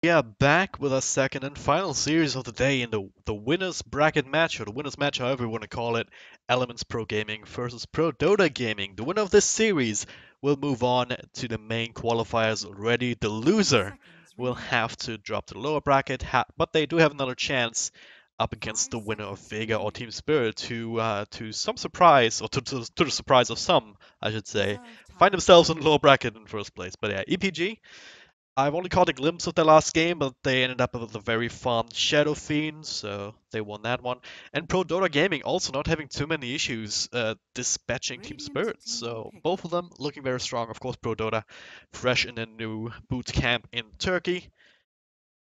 We are back with our second and final series of the day in the winners bracket match, or the winners match, however you want to call it. Elements Pro Gaming versus Prodota Gaming. The winner of this series will move on to the main qualifiers already. The loser will have to drop to the lower bracket, but they do have another chance up against the winner of Vega or Team Spirit to some surprise, or to the surprise of some, I should say, find themselves in the lower bracket in first place. But yeah, EPG. I've only caught a glimpse of the last game, but they ended up with a very fun Shadow Fiend, so they won that one. And Prodota Gaming also not having too many issues dispatching Team Spirit, so both of them looking very strong. Of course, Prodota fresh in a new boot camp in Turkey.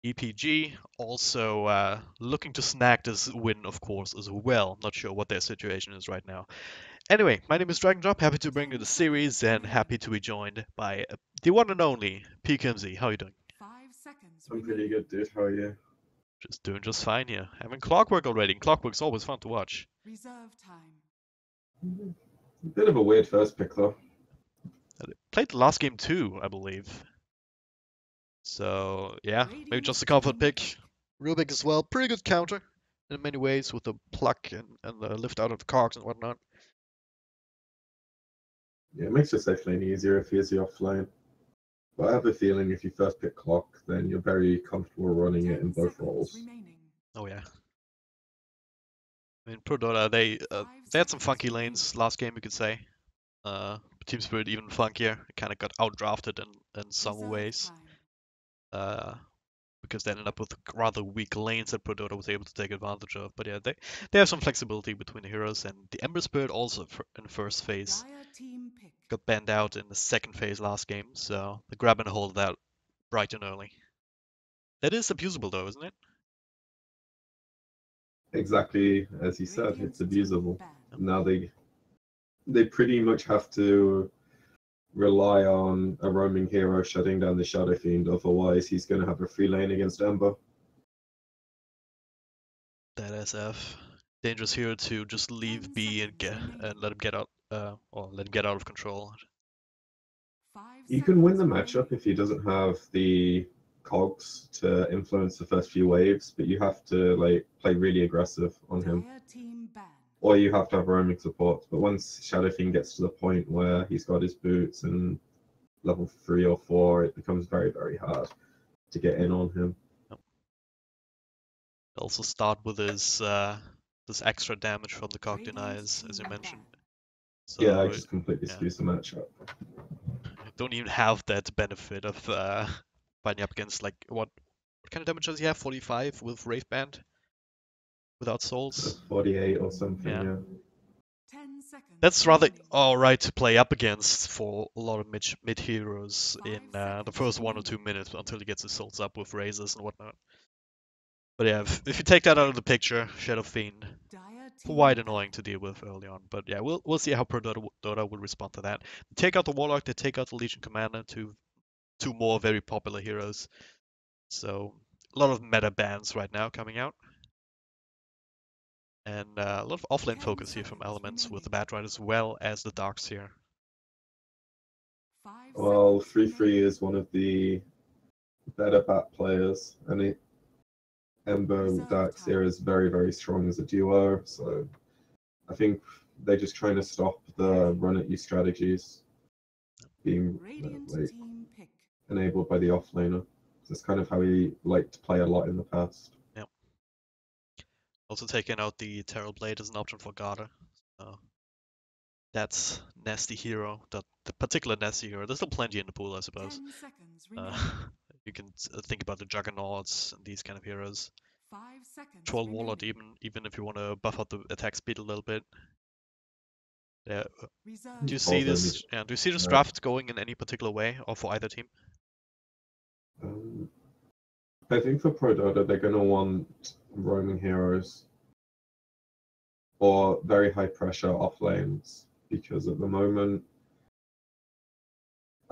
EPG also looking to snag this win, of course, as well. Not sure what their situation is right now. Anyway, my name is Dragon Drop. Happy to bring you the series and happy to be joined by the one and only PKMZ. How are you doing? I'm pretty good, dude. How are you? Just doing just fine here. Having Clockwork already. And Clockwork's always fun to watch. A bit of a weird first pick, though. Played the last game too, I believe. So yeah, maybe just a comfort pick. Rubik as well. Pretty good counter in many ways with the pluck and the lift out of the cogs and whatnot. Yeah, it makes your safe lane easier if he's your offlane. But I have a feeling if you first pick Clock, then you're very comfortable running it in both roles. Oh yeah. I mean, Prodota, they had some funky lanes last game, you could say. Team Spirit even funkier. Kind of got outdrafted in some ways. Because they ended up with rather weak lanes that Prodota was able to take advantage of. But yeah, they have some flexibility between the heroes, and the Ember Spirit also in first phase got banned out in the second phase last game, so the grab and hold that bright and early. That is abusable though, isn't it? Exactly as you said, it's abusable. Yep. Now they pretty much have to rely on a roaming hero shutting down the Shadow Fiend, otherwise he's going to have a free lane against Ember. That SF. Dangerous hero to just leave B and let him get out or let him get out of control. You can win the matchup if he doesn't have the cogs to influence the first few waves, but you have to like play really aggressive on him. Or you have to have roaming support. But once Shadow Fiend gets to the point where he's got his boots and level 3 or 4, it becomes very, very hard to get in on him. Also start with his this extra damage from the cog denies, as you mentioned. So yeah, I just completely yeah. squeeze the matchup. Don't even have that benefit of fighting up against like what kind of damage does he have? 45 with Wraith Band without souls. 48 or something, yeah. That's rather alright to play up against for a lot of mid heroes in the first 1 or 2 minutes until he gets his souls up with razors and whatnot. But yeah, if you take that out of the picture, Shadow Fiend, quite annoying to deal with early on. But yeah, we'll see how Prodota will respond to that. They take out the Warlock, they take out the Legion Commander, two more very popular heroes. So a lot of meta bans right now coming out. And a lot of offlane focus here from Elements with the Batright as well as the Darks here. Well, 3-3 is one of the better bat players, and Ember Darks here is very, very strong as a duo, so I think they're just trying to stop the run at you strategies being like enabled by the offlaner. That's kind of how he liked to play a lot in the past. Yep. Also taking out the Terror Blade as an option for Garda. That's nasty hero. The particular nasty hero. There's still plenty in the pool, I suppose. You can think about the Juggernauts and these kind of heroes. Troll Warlord even if you want to buff up the attack speed a little bit. Yeah. Do you see this? Yeah. Do you see this draft going in any particular way, or for either team? I think for Prodota, they're going to want roaming heroes or very high pressure off lanes, because at the moment,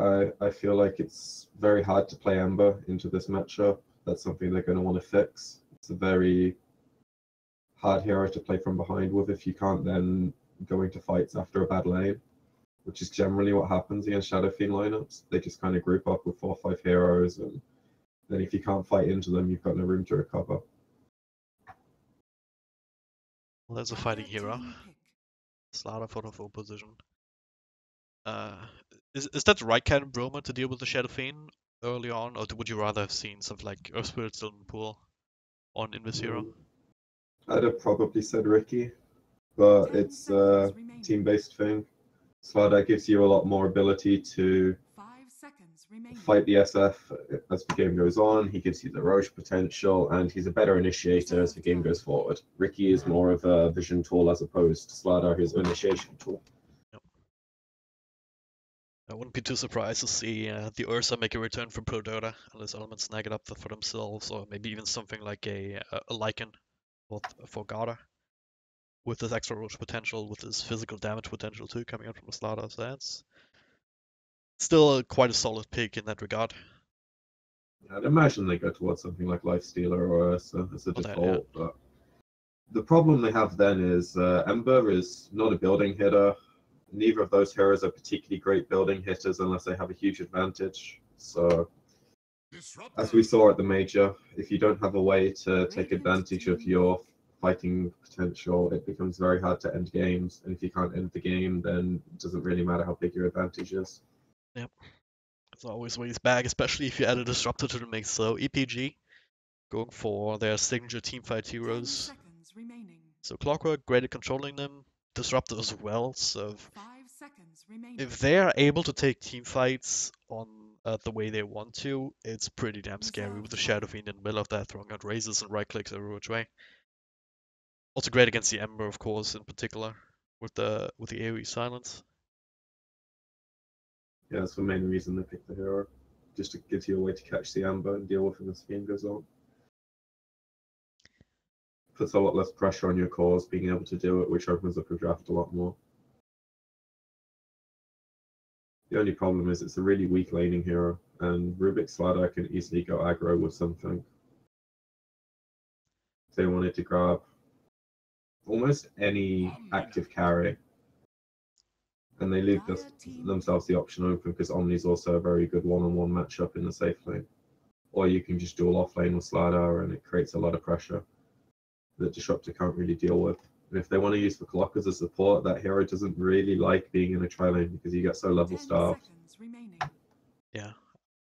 I feel like it's very hard to play Ember into this matchup. That's something they're going to want to fix. It's a very hard hero to play from behind with if you can't then go into fights after a bad lane, which is generally what happens against Shadow Fiend lineups. They just kind of group up with 4 or 5 heroes and then if you can't fight into them, you've got no room to recover. Well, there's a fighting hero. Slaughter for the full position. Uh, is that the right kind of Roma to deal with the Shadow Fiend early on, or would you rather have seen something like Earth Spirit still in the pool on Invis Hero? I'd have probably said Ricky, but it's a team-based thing. Slaughter gives you a lot more ability to fight the SF as the game goes on. He gives you the Roche potential, and he's a better initiator as the game goes forward. Ricky is more of a vision tool as opposed to Slaughter, his initiation tool. Yep. I wouldn't be too surprised to see the Ursa make a return from Prodota, unless elements snag it up for themselves, or maybe even something like a Lycan for Garda, with his extra Roche potential, with his physical damage potential too, coming out from the Slaughter. So that's still quite a solid pick in that regard. I'd imagine they go towards something like Lifestealer or Ursa as a default, yeah. but the problem they have then is Ember is not a building hitter. Neither of those heroes are particularly great building hitters unless they have a huge advantage. So, as we saw at the Major, if you don't have a way to take advantage of your fighting potential, it becomes very hard to end games. And if you can't end the game, then it doesn't really matter how big your advantage is. Yep. It's always ways back, especially if you add a disruptor to the mix. So EPG going for their signature teamfight heroes. So Clockwork, great at controlling them. Disruptor as well. So if they are able to take team fights on the way they want to, it's pretty damn scary with the Shadow Fiend in the middle of that, throwing out raises and right clicks every which way. Also great against the Ember, of course, in particular, with the AoE silence. Yeah, that's the main reason they picked the hero. Just to give you a way to catch the Ember and deal with him as the game goes on. Puts a lot less pressure on your cores being able to do it, which opens up your draft a lot more. The only problem is it's a really weak laning hero, and Rubik's Slaughter can easily go aggro with something. If they wanted to grab almost any active carry, and they leave themselves the option open because Omni's also a very good one-on-one matchup in the safe lane. Or you can just duel off lane with Slaughter, and it creates a lot of pressure that Disruptor can't really deal with. And if they want to use the clock as a support, that hero doesn't really like being in a tri lane because you get so level starved. Yeah,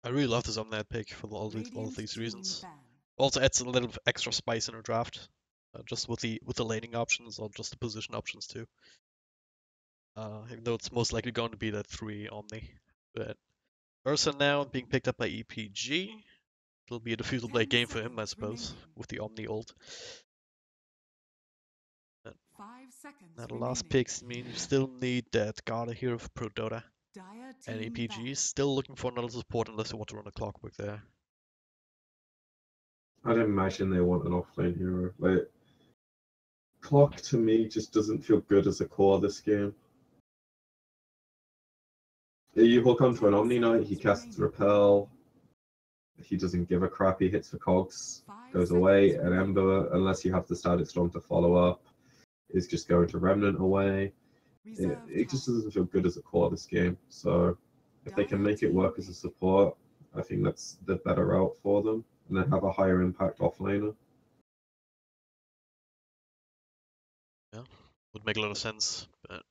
I really love this Omniad pick for all of these reasons. Also adds a little extra spice in our draft, just with the laning options or just the position options too. Even though it's most likely going to be that 3 Omni. But Ursa now being picked up by EPG. It'll be a diffusal blade game for him, I suppose, with the Omni ult. Now the last picks mean you still need that Garda here for Prodota. And EPG is still looking for another support unless you want to run a Clockwork there. I'd imagine they want an offlane hero. Like, Clock to me just doesn't feel good as a core this game. You hook onto an Omni Knight, he casts Repel. He doesn't give a crap, he hits the cogs, goes away, and Ember, unless you have the Static Storm to follow up, is just going to Remnant away. It just doesn't feel good as a core this game. So if they can make it work as a support, I think that's the better route for them, and then have a higher impact offlaner. Yeah, would make a lot of sense. But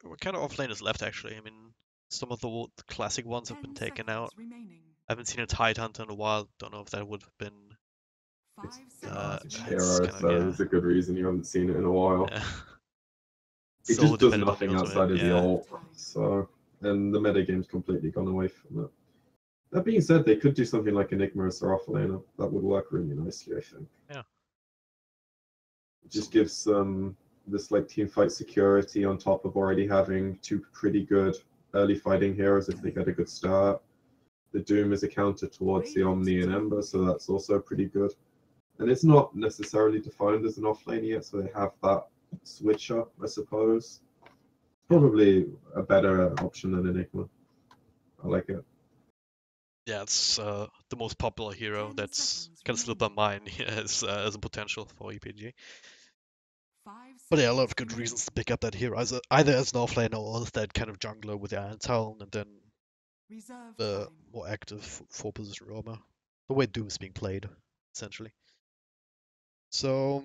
what kind of offlane is left actually? I mean, some of the classic ones have been taken out. I haven't seen a Tidehunter in a while. Don't know if that would have been. It's garbage hero, so there's a good reason you haven't seen it in a while. Yeah. It So just does nothing outside of the ult, so and the metagame's completely gone away from it. That being said, they could do something like Enigma or offlaner. That would work really nicely, I think. Yeah. It just gives them this like team fight security on top of already having two pretty good early fighting heroes if they get a good start. The Doom is a counter towards the Omni and Ember, so that's also pretty good. And it's not necessarily defined as an offlane yet, so they have that switch up, I suppose. Probably a better option than Enigma. I like it. Yeah, it's the most popular hero that's kind of slipped my mind as a potential for EPG. But yeah, a lot of good reasons to pick up that hero, either as an offlaner or as that kind of jungler with the Iron Talon, and then the more active 4-position roamer. the way Doom is being played, essentially. So,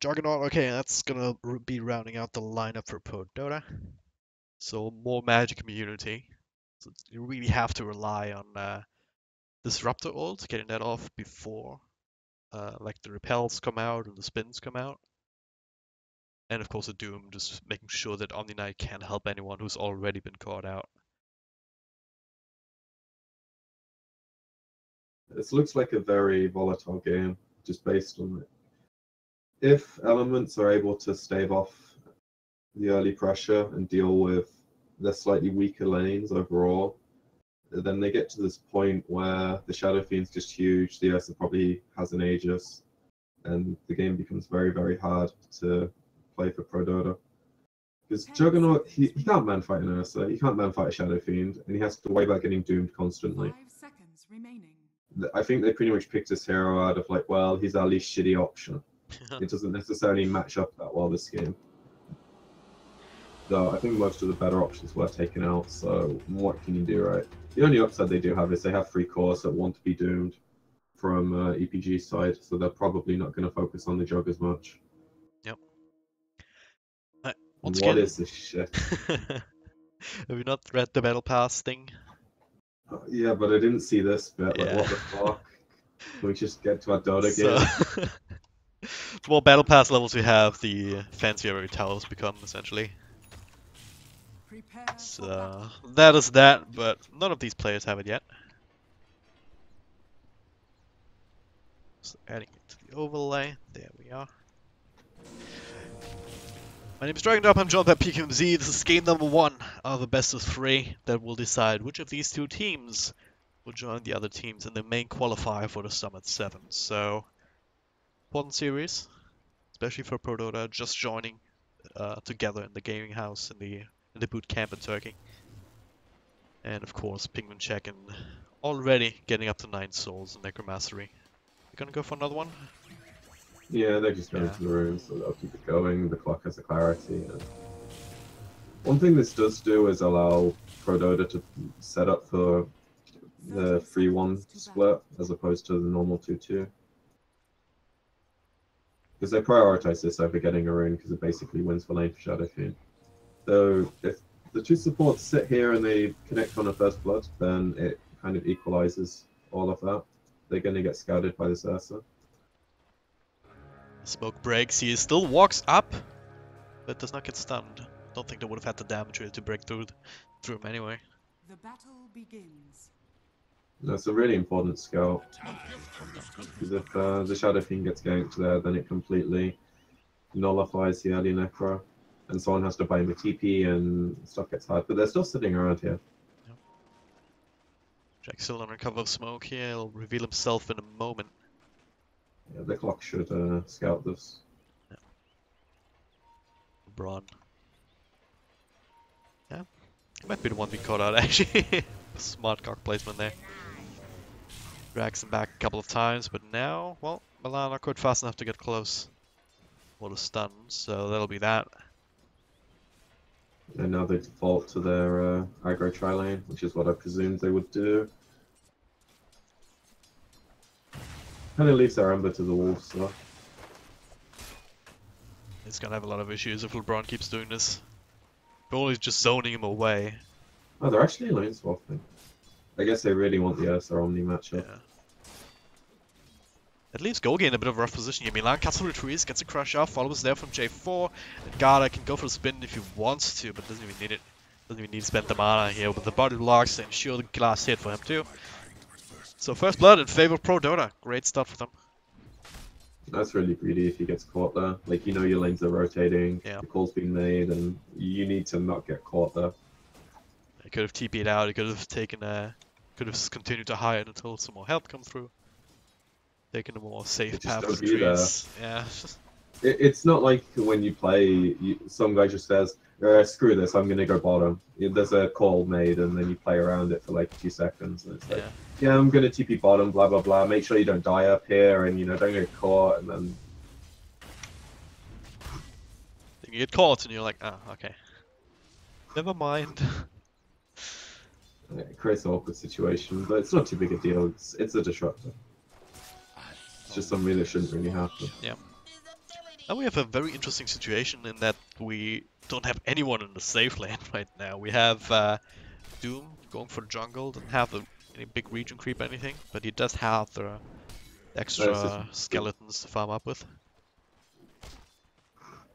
Juggernaut, okay, that's gonna be rounding out the lineup for Prodota. So more magic immunity. So you really have to rely on Disruptor ult, getting that off before like the repels come out and the spins come out. And of course the Doom, just making sure that Omni Knight can't help anyone who's already been caught out. This looks like a very volatile game, just based on it. If elements are able to stave off the early pressure and deal with the slightly weaker lanes overall, then they get to this point where the Shadow Fiend's just huge, the Ursa probably has an Aegis, and the game becomes very, very hard to play for Prodota. Because Juggernaut, he can't man-fight an Ursa, he can't man-fight a Shadow Fiend, and he has to worry about getting doomed constantly. 5 seconds remaining. I think they pretty much picked this hero out of like, well, he's our least shitty option. It doesn't necessarily match up that well this game. Though I think most of the better options were taken out, so what can you do, right? The only upside they do have is they have 3 cores that want to be doomed from EPG side, so they're probably not going to focus on the Jug as much. Yep. What is this shit? Have you not read the Battle Pass thing? Yeah, but I didn't see this bit. Like, what the fuck? Can we just get to our Dota game? The more Battle Pass levels we have, the fancier our towers become, essentially. So that is that, but none of these players have it yet. So adding it to the overlay, there we are. My name is Dragondrop, I'm joined by PQMZ. This is game number 1 of the best of 3 that will decide which of these 2 teams will join the other teams in the main qualifier for the Summit 7. So, important series, especially for Prodota, just joining together in the gaming house in the boot camp in Turkey. And of course, Pingman Check and already getting up to 9 souls in Necromastery. You gonna go for another one? Yeah, they're just going to the room, so they'll keep it going. The clock has a clarity. And one thing this does do is allow Prodota to set up for the 3-1 split as opposed to the normal 2-2. Because they prioritize this over getting a rune because it basically wins for lane for Shadow Fiend. So if the 2 supports sit here and they connect on a first blood, then it kind of equalizes all of that. They're going to get scouted by this Ursa. Smoke breaks, he still walks up, but does not get stunned. Don't think they would have had the damage really to break through him anyway. The battle begins. That's a really important scout. Because if the Shadow Fiend gets ganked there, then it completely nullifies the early Necro. And someone has to buy him a TP and stuff gets hard. But they're still sitting around here. Yep. Jack's still under cover of smoke here, he'll reveal himself in a moment. Yeah, the clock should scout this. Yeah. Braun. Yeah, he might be the one being caught out actually. Smart cock placement there. Drags him back a couple of times, but now, well, Milan not quite fast enough to get close for the stun, so that'll be that. And now they default to their aggro tri-lane, which is what I presumed they would do. Kind of leaves their Ember to the Wolves, though. He's gonna have a lot of issues if LeBron keeps doing this. Goalie's just zoning him away. Oh, they're actually lane swapping. I guess they really want the Ursa Omni matchup. Yeah. It leaves Gogi in a bit of a rough position here. Milan Castle retreats, gets a crush off, follows there from J4. And Gada can go for the spin if he wants to, but doesn't even need it. Doesn't even need to spend the mana here with the body blocks to ensure the last hit for him too. So first blood in favor of Prodota. Great start for them. That's really greedy if he gets caught there. Like, you know your lanes are rotating, Yeah. the call's been made, and you need to not get caught there. He could have TP'd out, he could have taken could have continued to hide until some more help come through. Taking a more safe Just path don't to do that. trees. Yeah. It's not like when you play, some guy just says, screw this, I'm going to go bottom. There's a call made, and then you play around it for like a few seconds, and it's like, yeah, I'm going to TP bottom, blah, blah, blah. Make sure you don't die up here, and, you know, don't get caught, and then... You get caught and you're like, oh, okay. Never mind. It creates an awkward situation, but it's not too big a deal. It's a disruptor. It's just something that shouldn't really happen. Yeah. Now we have a very interesting situation in that we don't have anyone in the safe lane right now. We have Doom going for the jungle, doesn't have any big region creep or anything, but he does have the extra skeletons to farm up with.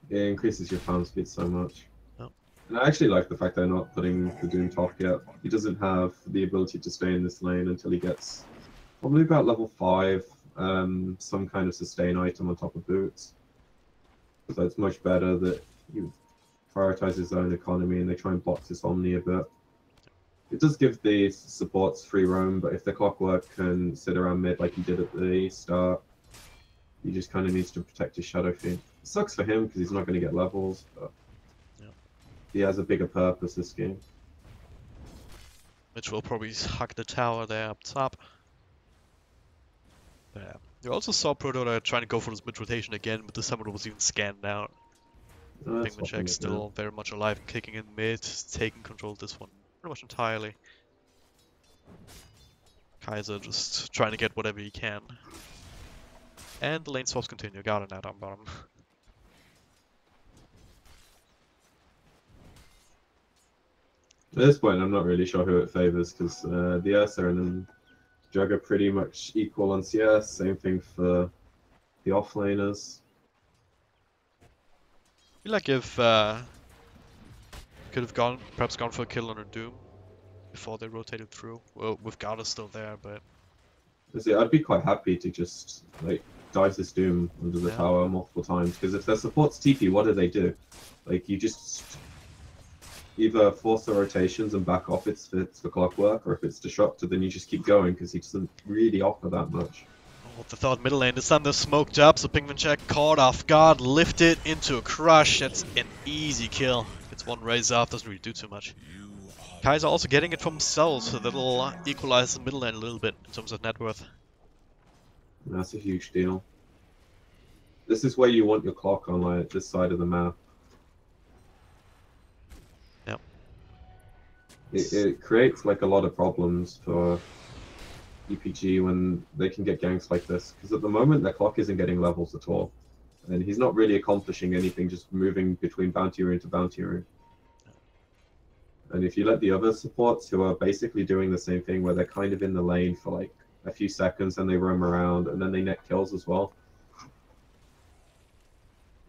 It increases your farm speed so much. Oh. And I actually like the fact they're not putting the Doom top yet. He doesn't have the ability to stay in this lane until he gets probably about level 5, some kind of sustain item on top of boots. So it's much better that he prioritizes his own economy and they try and box his Omni a bit. It does give the supports free roam, but if the Clockwork can sit around mid like he did at the start, he just kind of needs to protect his Shadow Fiend. It sucks for him because he's not going to get levels, but he has a bigger purpose this game. Which will probably hug the tower there up top. Yeah. You also saw Prodota trying to go for his mid rotation again, but this time it was even scanned out. Penguin Check still very much alive and kicking in mid, taking control of this one pretty much entirely. Kaiser just trying to get whatever he can. And the lane swaps continue. Got it now down bottom. At this point, I'm not really sure who it favors because the Ursa and Jug are pretty much equal on CS. Same thing for the offlaners. I feel like if could have perhaps gone for a kill on a Doom before they rotated through. Well, with Garda still there, but See, I'd be quite happy to just like dive this Doom under the tower multiple times because if their supports TP, what do? Like you just either force the rotations and back off if it's the Clockwork, or if it's disrupted, then you just keep going because he doesn't really offer that much. What the thought middle lane, this time they're smoked up, so Penguin Check caught off guard, lifted into a crush. That's an easy kill. Gets one raise off, doesn't really do too much. Kaiser also getting it from himself, so that'll equalize the middle lane a little bit in terms of net worth. That's a huge deal. This is where you want your clock on, like this side of the map. Yep. It creates like a lot of problems for EPG when they can get ganks like this, because at the moment their clock isn't getting levels at all, and he's not really accomplishing anything, just moving between bounty rune to bounty rune. And if you let the other supports, who are basically doing the same thing, where they're kind of in the lane for like a few seconds and they roam around and then they net kills as well,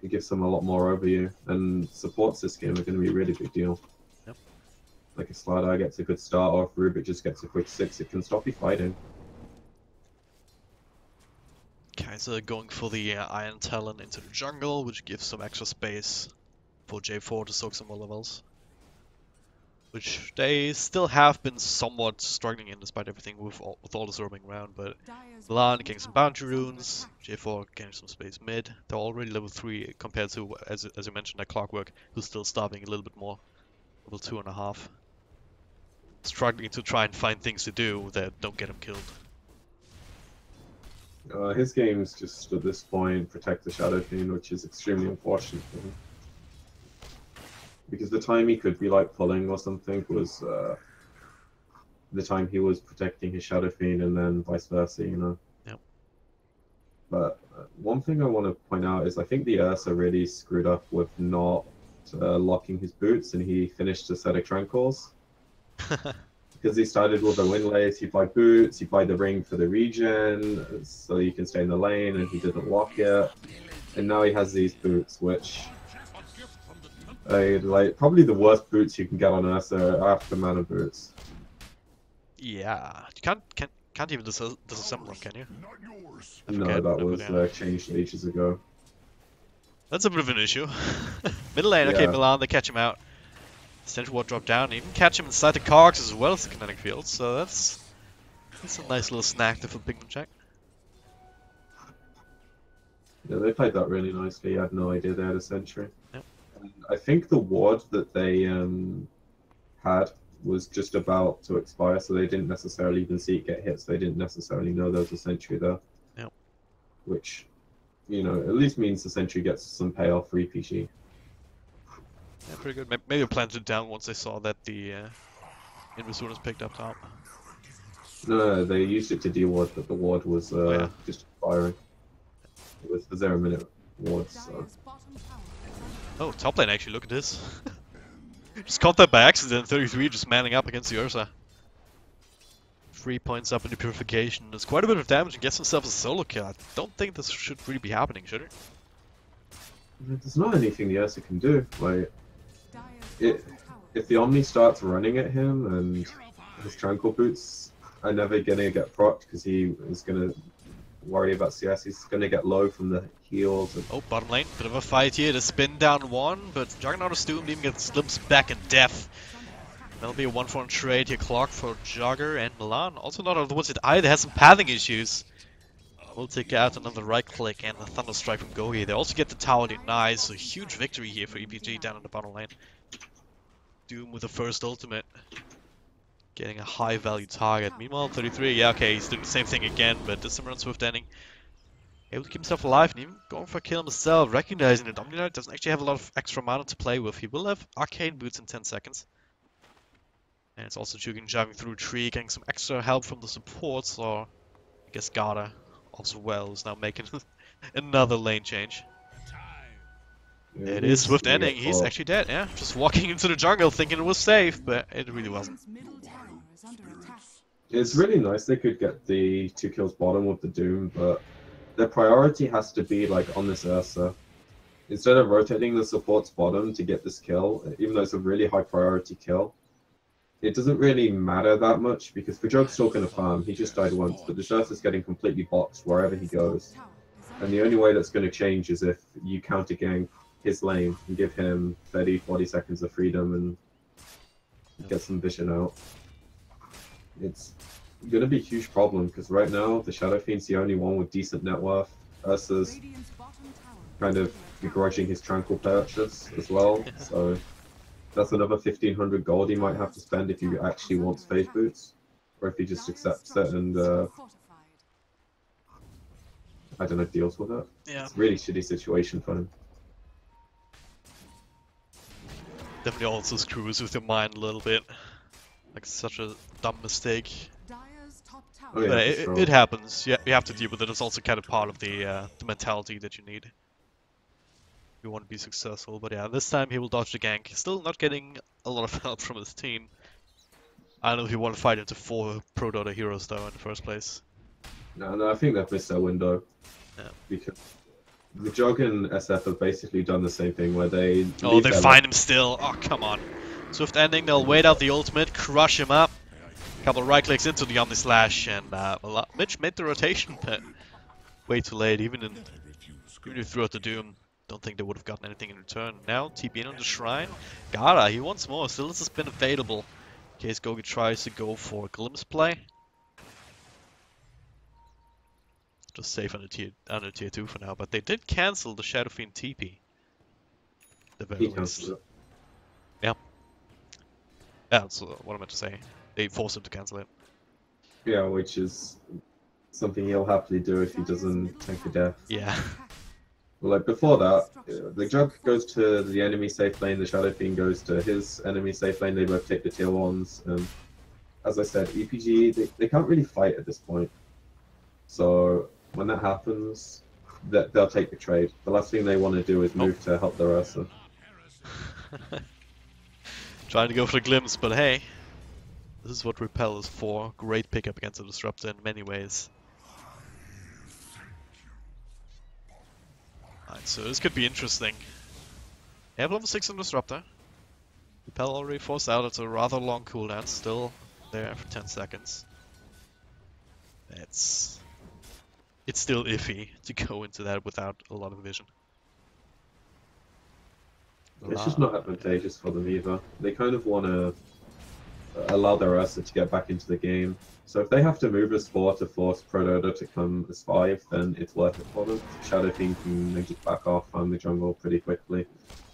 it gives them a lot more over you, and supports this game are going to be a really big deal. Yep. Like if Slardar gets a good start, or if Rubik just gets a quick 6, it can stop you fighting. Kaiser going for the Iron Talon into the jungle, which gives some extra space for J4 to soak some more levels. Which they still have been somewhat struggling in despite everything with all this roaming around, but Milan getting some bounty runes, J4 getting some space mid. They're already level 3 compared to, as you mentioned, that Clockwork, who's still starving a little bit more. Level 2.5. Struggling to try and find things to do that don't get him killed. His game's just, at this point, protect the Shadow Fiend, which is extremely unfortunate for him. Because the time he could be like pulling or something was the time he was protecting his Shadow Fiend, and then vice versa, you know. Yep. But one thing I want to point out is I think the Ursa really screwed up with not locking his boots, and he finished a set of Tranquils. Because he started with a Windlace, he'd buy boots, he'd buy the ring for the regen, so you can stay in the lane, and he didn't lock it. And now he has these boots, which... like probably the worst boots you can get on Ursa are after mana boots. Yeah, you can't even disassemble them, can you? No, that was changed ages ago. That's a bit of an issue. Middle lane, okay, Milan, they catch him out. Central ward drop down, even catch him inside the cogs as well as the kinetic field, so that's a nice little snack there for Penguin Check. Yeah, they played that really nicely. I had no idea they had a sentry. Yep. And I think the ward that they had was just about to expire, so they didn't necessarily even see it get hit, so they didn't necessarily know there was a sentry there. Yep. Which, you know, at least means the sentry gets some payoff for EPG. Yeah, pretty good. Maybe planted it down once they saw that the Invis is picked up top. No, they used it to deal ward, but the ward was yeah. just firing. It was the 0-minute ward, so. Dire's bottom tower is Oh, under top lane actually, look at this. Just caught that by accident, 33 just manning up against the Ursa. 3 points up in the purification. Does quite a bit of damage and gets himself a solo kill. I don't think this should really be happening, should it? There's not anything the Ursa can do. Like, Dire's it, bottom tower. if the Omni starts running at him and his Tranquil Boots are never gonna get procced because he is gonna worry about CS, he's gonna get low from the heals. And Oh, bottom lane. Bit of a fight here. The spin down one, but Juggernaut is doomed. Even gets glimpse back in death. That'll be a 1-for-1 trade here. Clock for Jogger and Milan. Also not on the ones that either has some pathing issues. We'll take out another right click and a Thunder Strike from Gogi. They also get the tower denied, so huge victory here for EPG down in the bottom lane. Doom with the first ultimate. Getting a high value target. Meanwhile, 33, yeah, okay, he's doing the same thing again, but this time around Swift ending. Able to keep himself alive and even going for a kill himself, recognizing that Omniknight doesn't actually have a lot of extra mana to play with. He will have Arcane Boots in 10 seconds. And it's also jogging through a tree, getting some extra help from the supports, or I guess Garda as well is now making another lane change. It is Swift ending, he's actually dead, yeah. Just walking into the jungle thinking it was safe, but it really wasn't. Radiant's middle tower is under attack. it's really nice they could get the 2 kills bottom with the Doom, but their priority has to be like on this Ursa. Instead of rotating the support's bottom to get this kill, even though it's a really high priority kill, it doesn't really matter that much because Pajog's still going to farm. He just died once, but the Ursa's getting completely boxed wherever he goes. Tower is And the only way that's going to change is if you counter gank his lane and give him 30-40 seconds of freedom and get some vision out. It's going to be a huge problem because right now the Shadow Fiend's the only one with decent net worth. Ursa's Radiant's bottom tower kind of begrudging his Tranquil purchase as well, so that's another 1500 gold he might have to spend if he actually wants Phase Boots, or if he just accepts it and, fortified. I don't know, deals with it. Yeah, It's a really shitty situation for him. definitely also screws with your mind a little bit. Like such a dumb mistake. Dire's top tower Oh, yeah. But for it, sure. it happens. Yeah, you have to deal with it. It's also kind of part of the mentality that you need. You want to be successful, but yeah, this time he will dodge the gank. Still not getting a lot of help from his team. I don't know if you want to fight into 4 Prodota heroes though in the first place. No, I think they've missed their window. Yeah. Because the Jog and SF have basically done the same thing where they. Oh, leave they their find him still. Oh, come on. Swift ending, they'll wait out the ultimate, crush him up. Couple of right clicks into the Omni Slash, and Mitch made the rotation, but way too late. Even if he threw out the Doom, don't think they would have gotten anything in return. Now, TP in on the Shrine. Gara, he wants more, still has been available. In case Gogi tries to go for a glimpse play. Just safe under tier 2 for now, but they did cancel the Shadow Fiend TP. The very He least. cancels it. Yeah, that's what I meant to say. They forced him to cancel it. Yeah, which is something he'll happily do if he doesn't take a death. Yeah. Well, like before that, the Jug goes to the enemy safe lane, the Shadow Fiend goes to his enemy safe lane, they both take the tier 1s. And as I said, EPG, they can't really fight at this point. So when that happens, they'll take the trade. The last thing they want to do is move to help their Ursa. Trying to go for the glimpse, but hey. This is what Repel is for. Great pickup against the Disruptor in many ways. Alright, so this could be interesting. They have level 6 on Disruptor. Repel already forced out, it's a rather long cooldown, still there for 10 seconds. It's still iffy to go into that without a lot of vision. It's just not advantageous for them either. They kind of want to allow their Ursa to get back into the game. So if they have to move as 4 to force Prodota to come as 5, then it's worth it for them. Shadow Fiend can then just back off on the jungle pretty quickly.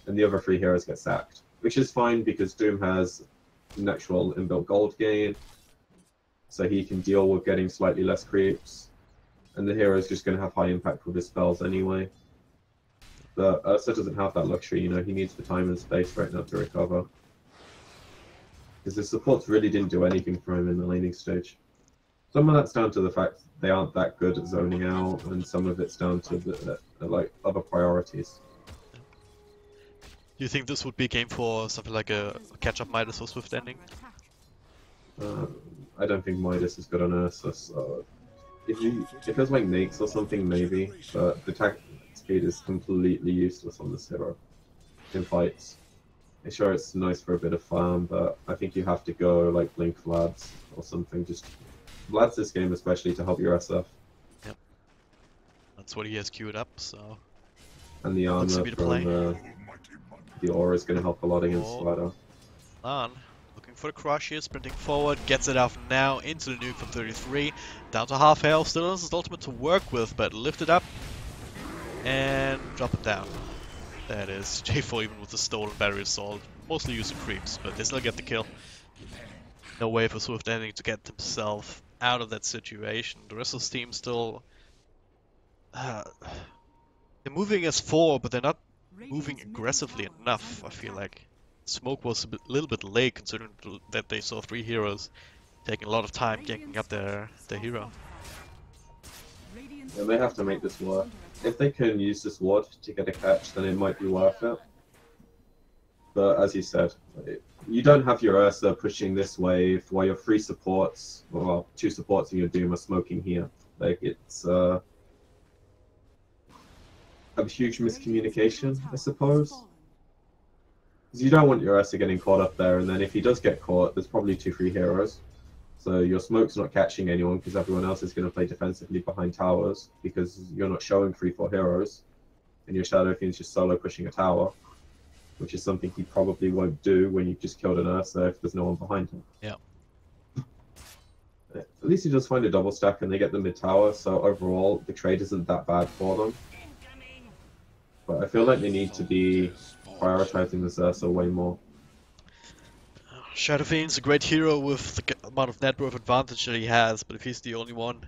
And the other 3 heroes get sacked. Which is fine because Doom has natural inbuilt gold gain. So he can deal with getting slightly less creeps. And the hero's just going to have high impact with his spells anyway. But Ursa doesn't have that luxury, you know, he needs the time and space right now to recover. because the supports really didn't do anything for him in the laning stage. Some of that's down to the fact they aren't that good at zoning out, and some of it's down to the like other priorities. Do you think this would be a game for something like a catch-up Midas or Swift ending? I don't think Midas is good on Ursa, so if it was like Nakes or something, maybe, but the attack speed is completely useless on this hero in fights. Sure, it's nice for a bit of farm, but I think you have to go like Blink Vlads or something. Just Vlads this game especially to help your SF. Yep. That's what he has queued up, so... And the armor Looks to be the play. from the aura is going to help a lot against Oh. Slider. On. Looking for the crush here, sprinting forward, gets it off now into the nuke from 33. Down to half health, still has his ultimate to work with, but lift it up and drop it down. There it is. J4 even with the stolen battery assault. Mostly used to creeps, but they still get the kill. No way for Swift ending to get himself out of that situation. The rest of his team still... they're moving as 4, but they're not moving aggressively enough, I feel like. Smoke was a little bit late considering that they saw 3 heroes taking a lot of time ganking up their hero. They may have to make this work. If they can use this ward to get a catch, then it might be worth it. But as you said, you don't have your Ursa pushing this wave while your 3 supports, well, 2 supports in your Doom are smoking here. Like, it's a huge miscommunication, I suppose. Because you don't want your Ursa getting caught up there, and then if he does get caught, there's probably 2-3 heroes. So your smoke's not catching anyone because everyone else is going to play defensively behind towers because you're not showing 3-4 heroes, and your Shadow Fiend's just solo pushing a tower, which is something he probably won't do when you've just killed an Ursa if there's no one behind him. Yeah. At least he does find a double stack and they get the mid tower, so overall the trade isn't that bad for them. But I feel like they need to be prioritizing this Ursa way more. Shadow Fiend's a great hero with the amount of net worth advantage that he has, but if he's the only one,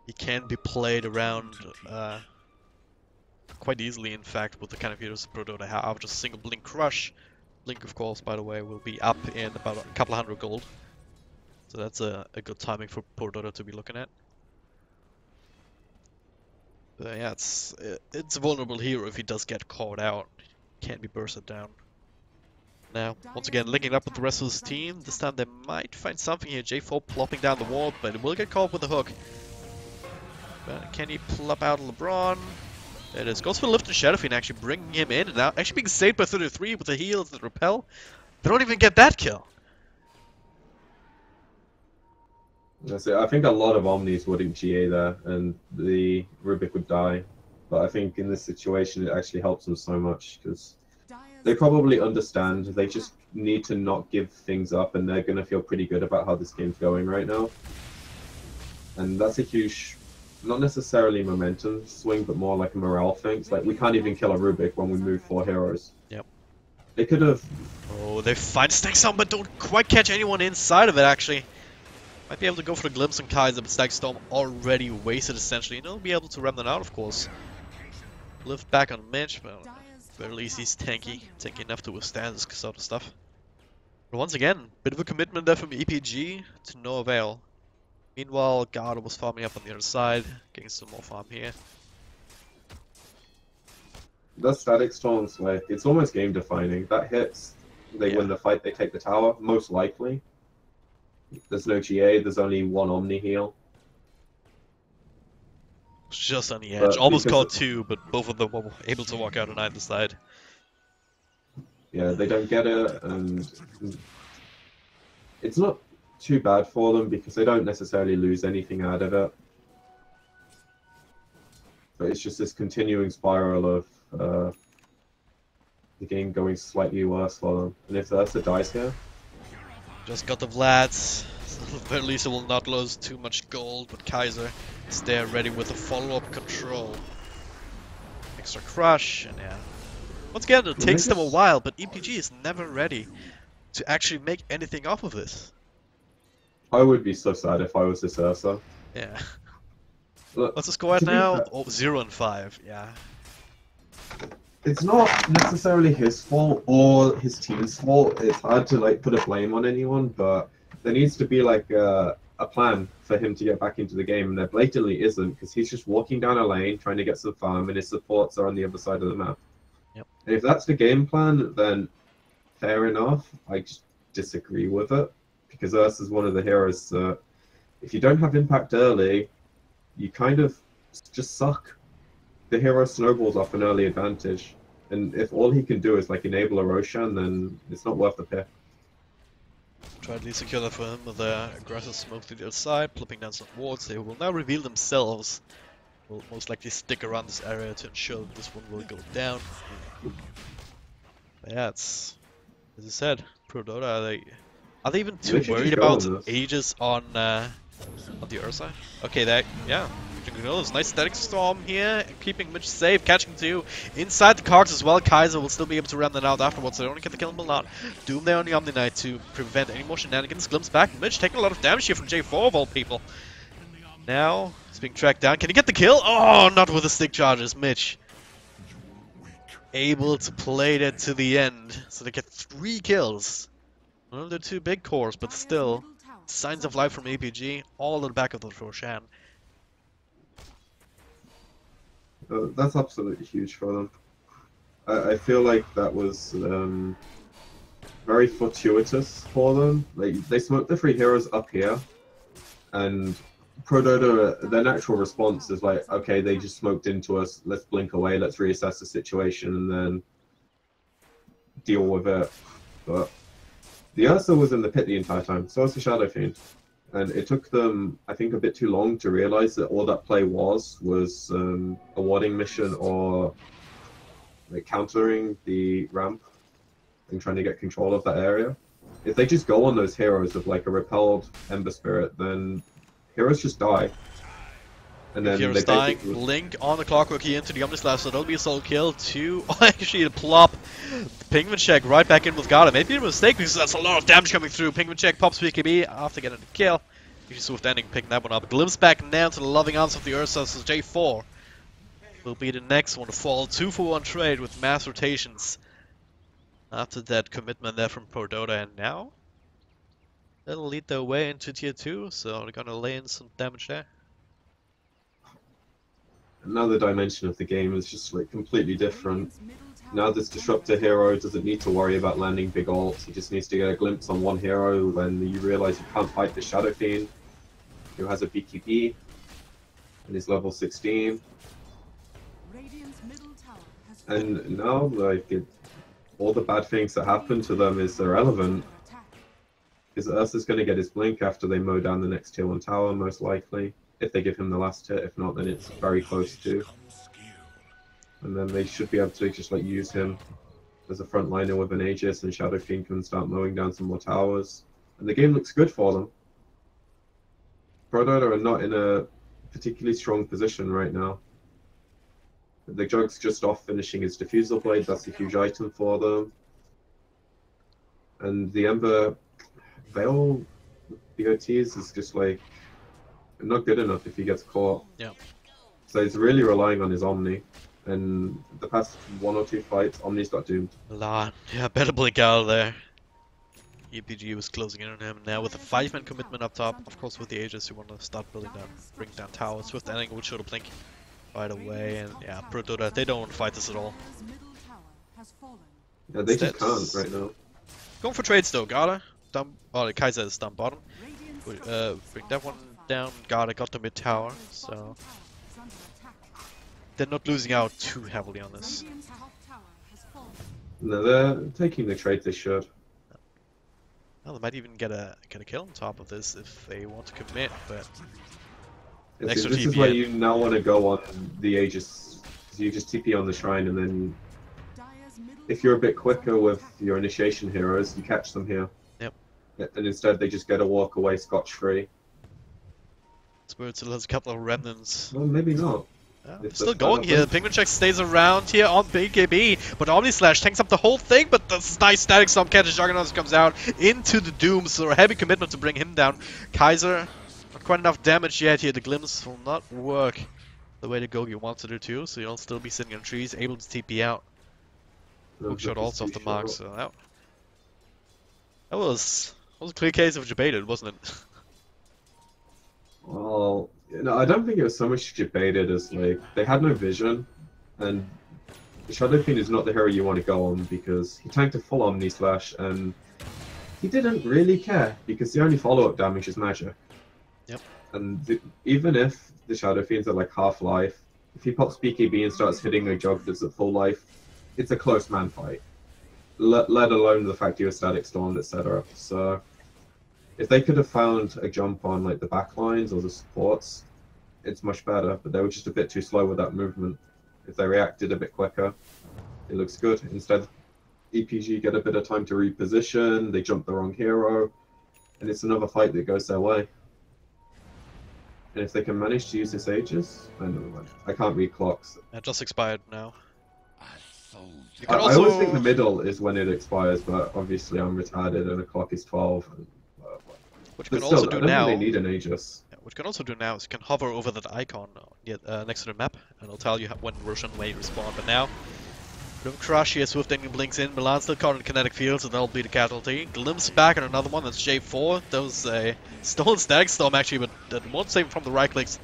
he can be played around quite easily, in fact, with the kind of heroes Prodota have. Just a single Blink Crush. Blink, of course, by the way, will be up in about a couple hundred gold. So that's a good timing for Prodota to be looking at. But yeah, it's a vulnerable hero if he does get caught out. Can't be bursted down. Now, once again, linking up with the rest of his team. This time they might find something here. J4 plopping down the wall, but it will get caught with a hook. But can he plop out LeBron? There it is. Goes for the lift and Shadow Fiend, actually bringing him in. And now actually being saved by 33 with the heals that repel. They don't even get that kill. I think a lot of Omnis wouldn't GA there, and the Rubik would die. But I think in this situation, it actually helps them so much because they probably understand. They just need to not give things up, and they're going to feel pretty good about how this game's going right now. And that's a huge, not necessarily momentum swing, but more like a morale thing. It's like we can't even kill a Rubik when we move 4 heroes. Yep. They could have. Oh, they find Stack Storm, but don't quite catch anyone inside of it, actually. Might be able to go for the Glimpse on Kaiser, but Stack Storm already wasted, essentially. And he'll be able to ram them out, of course. Lift back on Mitch, but at least he's tanky enough to withstand this sort of stuff. But once again, bit of a commitment there from EPG to no avail. Meanwhile, Garda was farming up on the other side, getting some more farm here. The static storms, like, it's almost game defining. That hits, they win the fight, they take the tower, most likely. There's no GA, there's only 1 Omni heal. Just on the edge. But Almost caught 2, but both of them were able to walk out on either side. Yeah, they don't get it, and it's not too bad for them because they don't necessarily lose anything out of it. But it's just this continuing spiral of the game going slightly worse for them. And if Ursa dies here... Just got the Vlads. So at very least it will not lose too much gold, but Kaiser is there ready with a follow-up control. Extra crush, and yeah. Once again, it takes them a while, but EPG is never ready to actually make anything off of this. I would be so sad if I was this Ursa. Yeah. Look, What's the score at now? Oh, 0-5, yeah. it's not necessarily his fault or his team's fault. It's hard to like put a blame on anyone, but there needs to be like a plan for him to get back into the game, and there blatantly isn't, because he's just walking down a lane trying to get some farm, and his supports are on the other side of the map. Yep. And if that's the game plan, then fair enough. I just disagree with it, because Ursa is one of the heroes that if you don't have impact early, you kind of just suck. The hero snowballs off an early advantage, and if all he can do is like enable a Roshan, then it's not worth the pick. Try to secure that for him with the aggressive smoke to the other side, plopping down some wards. They will now reveal themselves. Will most likely stick around this area to ensure that this one will go down. But yeah, it's as I said, Prodota. Are they even too They should worried just go about on this. Aegis on the Ursa? Okay, that yeah. There's nice static storm here, keeping Mitch safe, catching two inside the cards as well. Kaiser will still be able to run that out afterwards. They only get the kill, will not. Doom there on the Omni Knight to prevent any more shenanigans. Glimpse back. Mitch taking a lot of damage here from J4 of all people. Now he's being tracked down. Can he get the kill? Oh, not with the stick charges. Mitch able to play that to the end, so they get 3 kills. One of the 2 big cores, but still signs of life from EPG, all on the back of the Roshan. That's absolutely huge for them. I feel like that was very fortuitous for them. They smoked the 3 heroes up here, and Prodota, their natural response is like, okay, they just smoked into us, let's blink away, let's reassess the situation, and then deal with it. But the Ursa was in the pit the entire time, so was the Shadow Fiend. And it took them, I think, a bit too long to realize that all that play was a warding mission or like countering the ramp and trying to get control of that area. If they just go on those heroes of like a repelled Ember Spirit, then heroes just die. And then Heroes they dying, basically- Link on the clockwork here into the Omnislash, so that'll be a solo kill. 2, actually a plop. Penguin check right back in with Garda. Maybe a mistake because that's a lot of damage coming through. Penguin check pops PKB after getting the kill. Usually Swift Ending picking that one up. Glimpse back now to the loving arms of the Ursa, so J4 will be the next one to fall. 2-for-1 trade with mass rotations. After that commitment there from Prodota, and now that'll lead their way into tier 2, so they're gonna lay in some damage there. another dimension of the game is just like completely different. Now this disruptor hero doesn't need to worry about landing big ults. He just needs to get a glimpse on one hero when you realize you can't fight the Shadow Fiend, who has a BKB and is level 16. And now, like, all the bad things that happen to them is irrelevant. Because Ursa's going to get his blink after they mow down the next tier 1 tower, most likely. If they give him the last hit, if not, then it's very close to. And then they should be able to just like use him as a frontliner with an Aegis, and Shadow Fiend can start mowing down some more towers. And the game looks good for them. Prodota are not in a particularly strong position right now. The Jug's just off finishing his Diffusal Blade, that's a huge item for them. And the Ember Veil BOTs is just like not good enough if he gets caught. Yeah. So he's really relying on his Omni. And the past 1 or 2 fights, Omni's got doomed. Lot. Yeah, better blink out there. EPG was closing in on him. Now with a 5-man commitment up top, of course with the Aegis you want to start building down, bring down towers. Swift Ending would show the blink right away, and yeah, Prodota, they don't want to fight this at all. Yeah, they just Instead- can't right now. Going for trades though, Garda. Down, oh, the Kaiser is down bottom. Bring that one down. Garda got the mid tower, so they're not losing out too heavily on this. No, they're taking the trade they should. Well, they might even get a kill on top of this if they want to commit, but This Extra is TP where in. you now want to go on the Aegis. Because you just TP on the shrine, and then if you're a bit quicker with your initiation heroes, you catch them here. Yep. Yeah, and instead they just get to walk away scotch-free. Spirit still has a couple of remnants. Well, maybe not. Yeah, If still that's going not here. happen- Penguin Check stays around here on BKB, but Omnislash tanks up the whole thing. But this nice static storm catches Juggernaut, comes out into the Doom, so a heavy commitment to bring him down. Kaiser, not quite enough damage yet here. The Glimpse will not work the way the Gogi wanted it to, so he'll still be sitting on trees, able to TP out. Hookshot also off the mark, shot. so that was a clear case of debated, wasn't it? Well, I don't think it was so much debated as like they had no vision, and Shadow Fiend is not the hero you want to go on because he tanked a full Omni Slash and he didn't really care because the only follow-up damage is magic. Yep. And even if the Shadow Fiends are like half-life, if he pops BKB and starts hitting a jug that's at full life, it's a close man fight. Let alone the fact he was static stormed, etc. So if they could have found a jump on like the backlines or the supports, it's much better. But they were just a bit too slow with that movement. If they reacted a bit quicker, it looks good. Instead, EPG get a bit of time to reposition, they jump the wrong hero, and it's another fight that goes their way. And if they can manage to use this Aegis, I never mind. I can't read clocks. It just expired now. You I can also... always think the middle is when it expires, but obviously I'm retarded and the clock is 12. And, What you but can still, also I do don't now... think they need an Aegis. Yeah, what you can also do now is you can hover over that icon next to the map, and it'll tell you when Roshan may respawn. But now, Grim Crush here, Swift Ending blinks in, Milan still caught in the kinetic field, so that'll be the casualty. Glimpse back on another one, that's J4. Those stolen static storm actually, but that won't save him from the right clicks.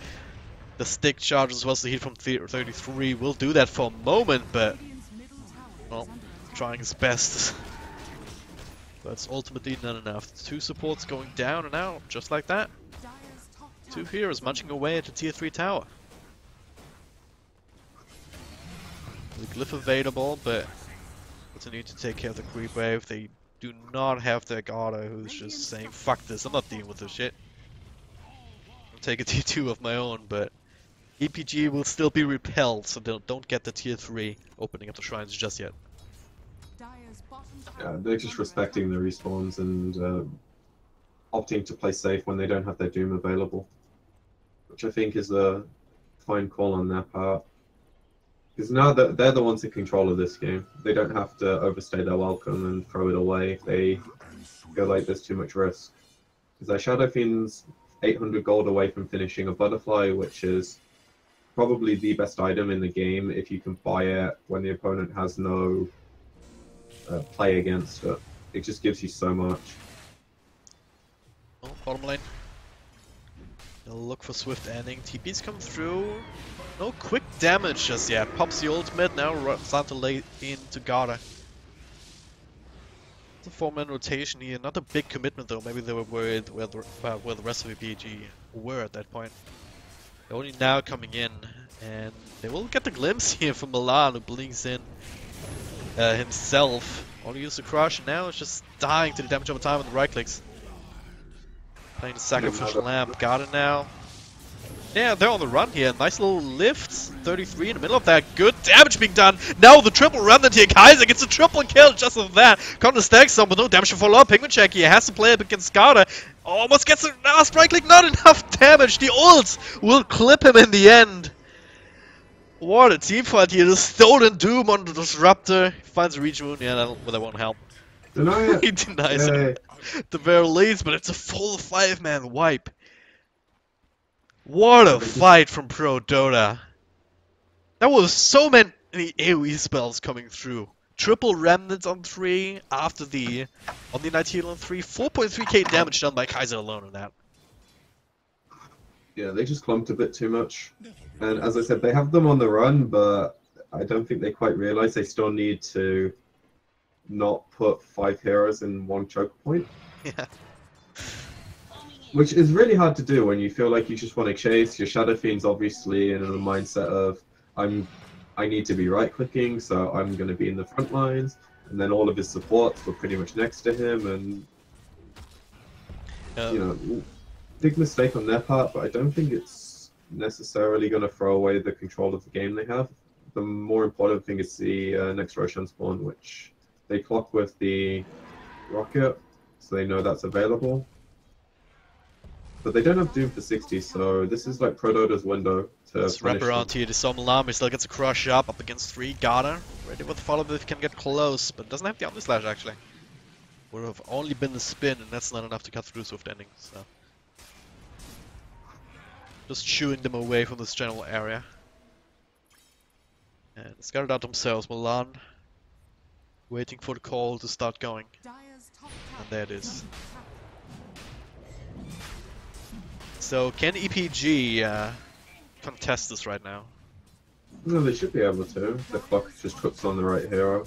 The stick charge as well as the heat from 33 will do that for a moment, but Radiant's middle tower well, is under attack. trying his best. But it's ultimately not enough. Two supports going down and out, just like that. Dire's top Two tower heroes is munching under away at the tier 3 tower. The glyph available, but continue to take care of the creep wave. They do not have their Garda who's just saying, fuck this, I'm not dealing with this shit. I'll take a tier 2 of my own, but EPG will still be repelled, so they don't get the tier 3 opening up the shrines just yet. Dire's bottom Yeah, tower they're is just under respecting the attack. respawns and opting to play safe when they don't have their Doom available. Which I think is a fine call on their part. Because now that they're the ones in control of this game, they don't have to overstay their welcome and throw it away if they feel like there's too much risk. Because their Shadow Fiend's 800 gold away from finishing a Butterfly, which is probably the best item in the game if you can buy it when the opponent has no play against it. It just gives you so much. Oh, bottom lane. They'll look for swift ending. TP's come through. No quick damage just yet. Pops the ultimate, now start to lay into Garda. It's a 4-man rotation here. Not a big commitment though. Maybe they were worried about where the rest of the EPG were at that point. They're only now coming in, and they will get the glimpse here from Milan, who blinks in himself. Only use the crush, and now it's just dying to the damage over time on the right clicks. Playing the sacrificial lamp. Got it now. Yeah, they're on the run here. Nice little lift. 33 in the middle of that. Good damage being done. Now the triple remnant here. Kaiser gets a triple kill just of that. Counter stack some, but no damage to follow up. Penguin check here. Has to play up against Skada. Almost gets a strike click. Not enough damage. The ult will clip him in the end. What a team fight here. The Stolen Doom on the Disruptor. Finds a reach wound. Yeah, that won't help. Deny it. He denies Yay. it. The very least, but it's a full 5-man wipe. What a fight from Prodota. That was so many AoE spells coming through. Triple remnants on 3 after the Omni-Knight heal on 3. 4.3k damage done by Kaiser alone on that. Yeah, they just clumped a bit too much. And as I said, they have them on the run, but I don't think they quite realize they still need to not put 5 heroes in one choke point. Yeah. Which is really hard to do when you feel like you just want to chase. Your Shadow Fiend's obviously in a mindset of, I need to be right-clicking, so I'm going to be in the front lines. And then all of his supports were pretty much next to him, and you know, big mistake on their part, but I don't think it's necessarily going to throw away the control of the game they have. The more important thing is the next Roshan spawn, which they clock with the rocket, so they know that's available. But they don't have Doom for 60, so this is like Prodota's window to Let's wrap punish around them. here. The Summon Lamb, he still gets a crush up against 3. Garda. Ready with the follow-up if he can get close, but doesn't have the Omni Slash actually. Would have only been the spin, and that's not enough to cut through Swift Ending, so. Just shooing them away from this general area. And scattered out themselves, Milan. Waiting for the call to start going. Dire's top And tower there it is is. under attack. So can EPG contest this right now? No, they should be able to. The clock just hooks on the right hero.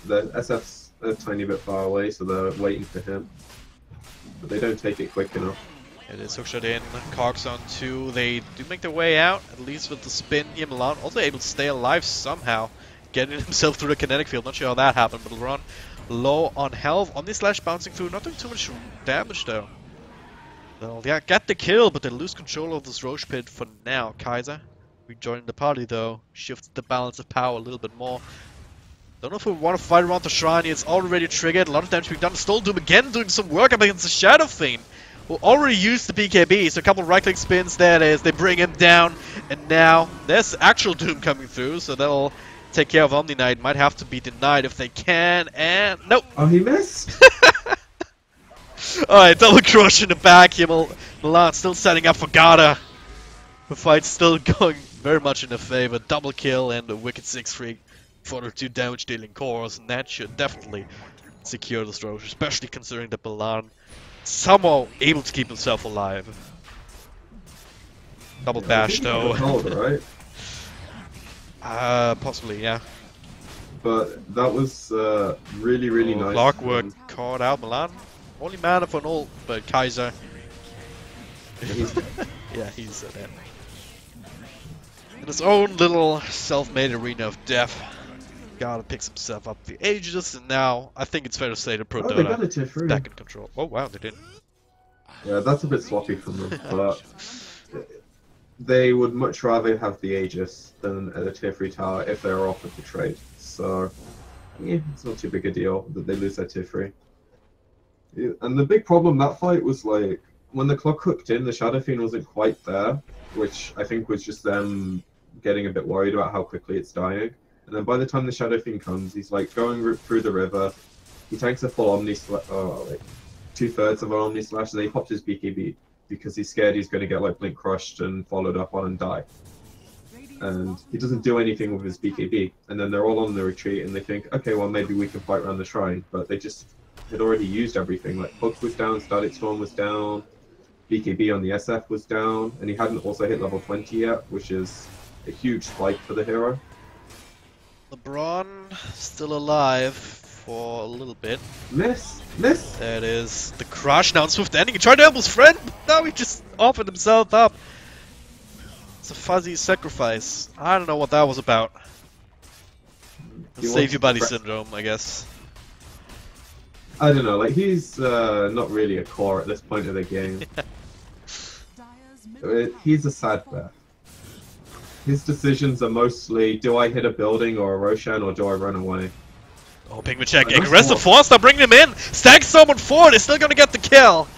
The SF's a tiny bit far away, so they're waiting for him. But they don't take it quick enough. It is hookshot in, Cogs on 2, they do make their way out, at least with the spin here. Milan also able to stay alive somehow, getting himself through the kinetic field. Not sure how that happened, but LeBron low on health. Omni-Slash bouncing through, not doing too much damage though. They'll get the kill, but they lose control of this Roche Pit for now. Kaiser rejoining the party though, shifts the balance of power a little bit more. Don't know if we want to fight around the shrine. It's already triggered, a lot of damage being done. Stolen Doom again doing some work up against the Shadow Fiend, who already used the BKB, so a couple of right-click spins, there it is, they bring him down, and now there's actual Doom coming through, so that'll take care of Omni Knight. Might have to be denied if they can, and nope! Oh, he missed! Alright, double crush in the back here, Milan still setting up for Gata. The fight's still going very much in their favor, double kill and a wicked 6-free for the 2 damage dealing cores, and that should definitely secure this Roche, especially considering that Milan somehow able to keep himself alive. Double bash though. Hold, right? Possibly, yeah. But that was really, really nice. Clockwork caught out Milan. Only mana for an ult, but Kaiser. He's Yeah, he's dead. In his own little self-made arena of death, Gata picks himself up the Aegis, and now I think it's fair to say that Oh, they got Prodota it to free. back in control. Oh wow, they didn't. Yeah, that's a bit sloppy from them, but they would much rather have the Aegis than a tier 3 tower if they were offered the trade. So, yeah, it's not too big a deal that they lose their tier 3. Yeah, and the big problem that fight was like, when the clock hooked in, the Shadow Fiend wasn't quite there, which I think was just them getting a bit worried about how quickly it's dying. And then by the time the Shadow Fiend comes, he's like going through the river, he tanks a full Omni Slash, like 2/3 of an Omni Slash, and then he pops his BKB because he's scared he's going to get like Blink Crushed and followed up on and die. And he doesn't do anything with his BKB, and then they're all on the retreat and they think, okay, well maybe we can fight around the shrine, but they just had already used everything. Like Hook was down, Static Storm was down, BKB on the SF was down, and he hadn't also hit level 20 yet, which is a huge spike for the hero. LeBron still alive for a little bit. Miss! There it is. The crush now on Swift ending. He tried to help his friend, but now he just offered himself up. It's a fuzzy sacrifice. I don't know what that was about. Save your body syndrome, I guess. I don't know, like he's not really a core at this point of the game. He's a sad bet. His decisions are mostly, do I hit a building or a Roshan or do I run away? Oh, Pingman check. Aggressive force, they're bringing him in! Stag someone forward, they're still gonna get the kill!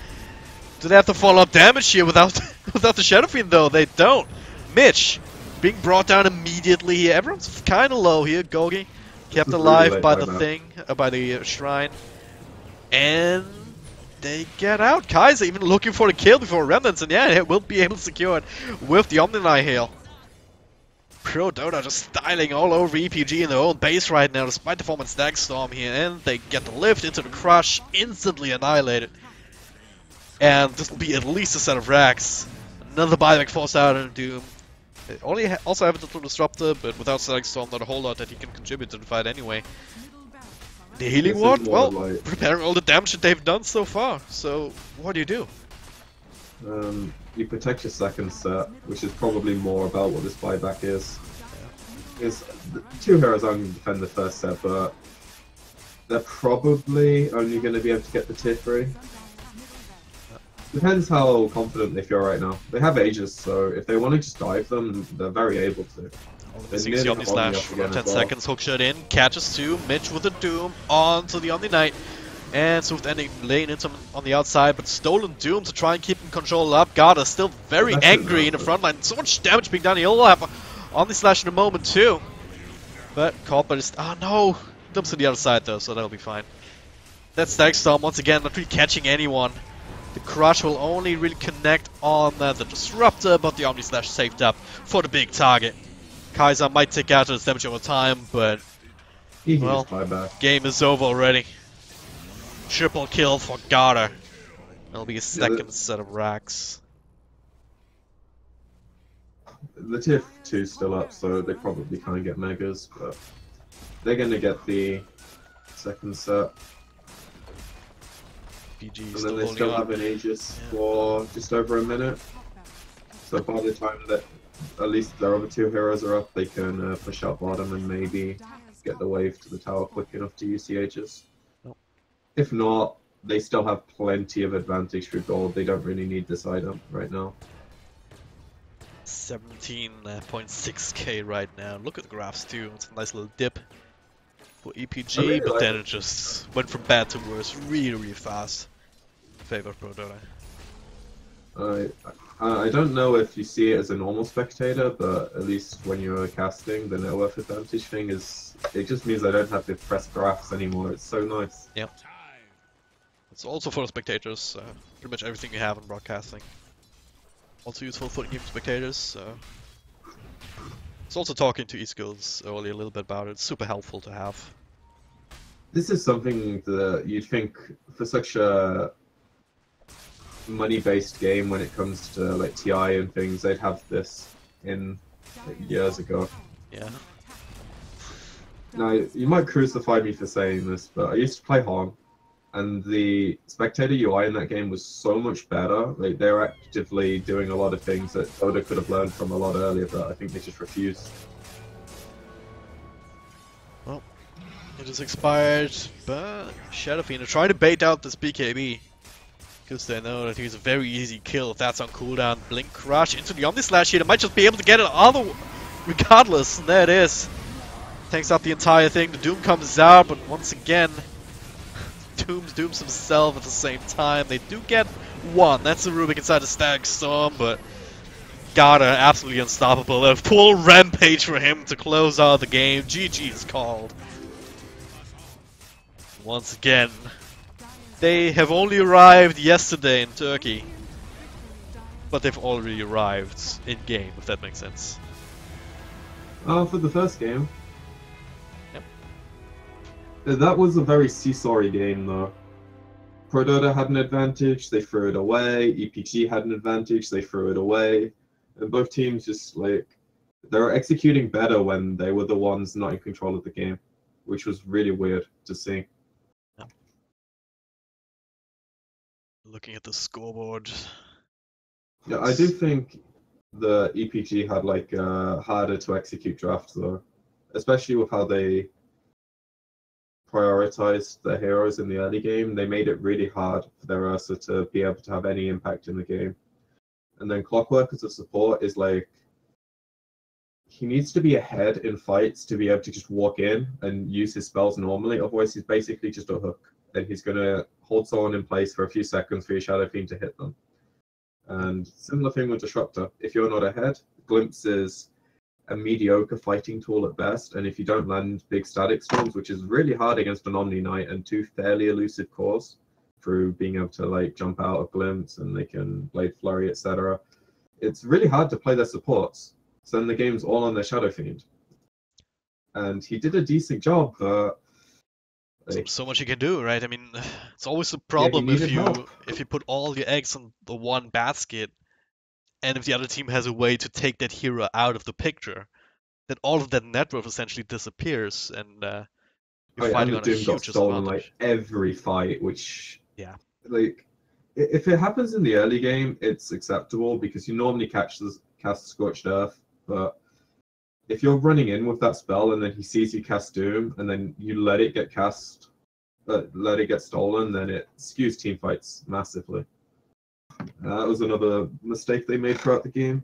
Do they have to follow up damage here without without the Shadow Fiend though? They don't. Mitch being brought down immediately here. Everyone's kinda low here. Gogi kept alive by the thing, by the shrine. And they get out. Kaiser even looking for the kill before Remnants, and yeah, it will be able to secure it with the Omni Hail. Prodota just styling all over EPG in their own base right now, despite the form and Stag Storm here, and they get the lift into the crush, instantly annihilated. And this will be at least a set of racks. Another buyback force out in Doom. They only also have a little disruptor, but without Stag Storm, not a whole lot that he can contribute to the fight anyway. The healing ward? Well, like, preparing all the damage that they've done so far. So, what do you do? You protect your second set, which is probably more about what this buyback is. Because the 2 heroes are going to defend the first set, but they're probably only going to be able to get the tier 3. Depends how confident they feel right now. They have Aegis, so if they want to just dive them, they're very able to. Sees the Omni Slash for 10 seconds, hookshot in, catches 2, Mitch with the Doom onto the Omni Knight. And Swift ending laying into him on the outside, but Stolen Doom to try and keep him controlled up. Gata still very angry in the front line. So much damage being done. He'll have Omni Slash in a moment too. But caught by this. Oh no! Dumps to the other side though, so that'll be fine. That Stag Storm once again not really catching anyone. The Crush will only really connect on the Disruptor, but the Omni Slash saved up for the big target. Kaiser might take out his damage over time, but He can Well, just buy back. game is over already. Triple kill for Garter. That'll be a Yeah, second set of racks. the tier 2's still up, so they probably can't get megas, but they're gonna get the second set. PG And still then they holding still up. have an Aegis Yeah. for just over a minute. So by the time that at least their other two heroes are up, they can push out bottom and maybe get the wave to the tower quick enough to use the Aegis. Nope. If not, they still have plenty of advantage through gold. They don't really need this item right now. 17.6k right now. Look at the graphs too. It's a nice little dip for EPG, I really but like then it. it just went from bad to worse really, really fast. In favor of Prodota. I don't know if you see it as a normal spectator, but at least when you're casting, the net worth advantage thing is, it just means I don't have to press graphs anymore. It's so nice. Yep. It's also for spectators. Pretty much everything you have in broadcasting. Also useful for game spectators. It's also talking to eSkills earlier a little bit about it. It's super helpful to have. This is something that you'd think for such a money-based game when it comes to like TI and things, they'd have this in like, years ago. Yeah. Now, you might crucify me for saying this, but I used to play Hong, and the spectator UI in that game was so much better. Like, they were actively doing a lot of things that Oda could have learned from a lot earlier, but I think they just refused. Well, it is expired, but Shadow Fiend are trying to bait out this BKB. Because they know that he's a very easy kill if that's on cooldown. Blink Crush into the Omni Slash here. They might just be able to get it regardless, and there it is. Takes out the entire thing. The Doom comes out, but once again, Dooms himself at the same time. They do get one. That's the Rubik inside the Static Storm, but Garter absolutely unstoppable. A full rampage for him to close out the game. GG is called. Once again, they have only arrived yesterday in Turkey, but they've already arrived in-game, if that makes sense. For the first game. Yep. That was a very seesawy game, though. Prodota had an advantage, they threw it away. EPG had an advantage, they threw it away. And both teams just, like, they were executing better when they were the ones not in control of the game, which was really weird to see. Looking at the scoreboard. Yeah, I do think the EPG had like harder to execute drafts though, especially with how they prioritized their heroes in the early game. They made it really hard for their Ursa to be able to have any impact in the game. And then Clockwork as a support is like, he needs to be ahead in fights to be able to just walk in and use his spells normally, otherwise he's basically just a hook. And he's going to hold someone in place for a few seconds for your Shadow Fiend to hit them. And similar thing with Disruptor. If you're not ahead, Glimpse is a mediocre fighting tool at best, and if you don't land big static storms, which is really hard against an Omni Knight and two fairly elusive cores through being able to like jump out of Glimpse and they can Blade Flurry, etc., it's really hard to play their supports. So then the game's all on their Shadow Fiend. And he did a decent job, but So much you can do, right? I mean, it's always a problem needed help. if you put all your eggs in the one basket, and if the other team has a way to take that hero out of the picture, then all of that net worth essentially disappears, and you're fighting and on the a Doom got huge stolen disadvantage. like every fight, which like if it happens in the early game, it's acceptable because you normally cast Scorched Earth, but if you're running in with that spell and then he sees you cast Doom and then you let it get cast, let it get stolen, then it skews team fights massively. That was another mistake they made throughout the game.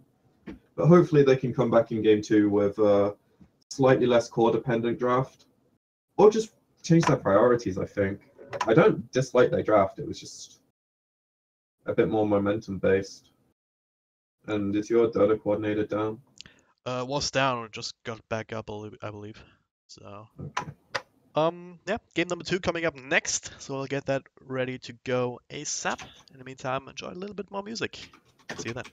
But hopefully they can come back in game 2 with a slightly less core-dependent draft. Or just change their priorities, I think. I don't dislike their draft, it was just a bit more momentum-based. And is your Dota coordinator down? Was down or just got back up, I believe. So, yeah, game number 2 coming up next, so I'll get that ready to go ASAP. In the meantime, enjoy a little bit more music. See you then.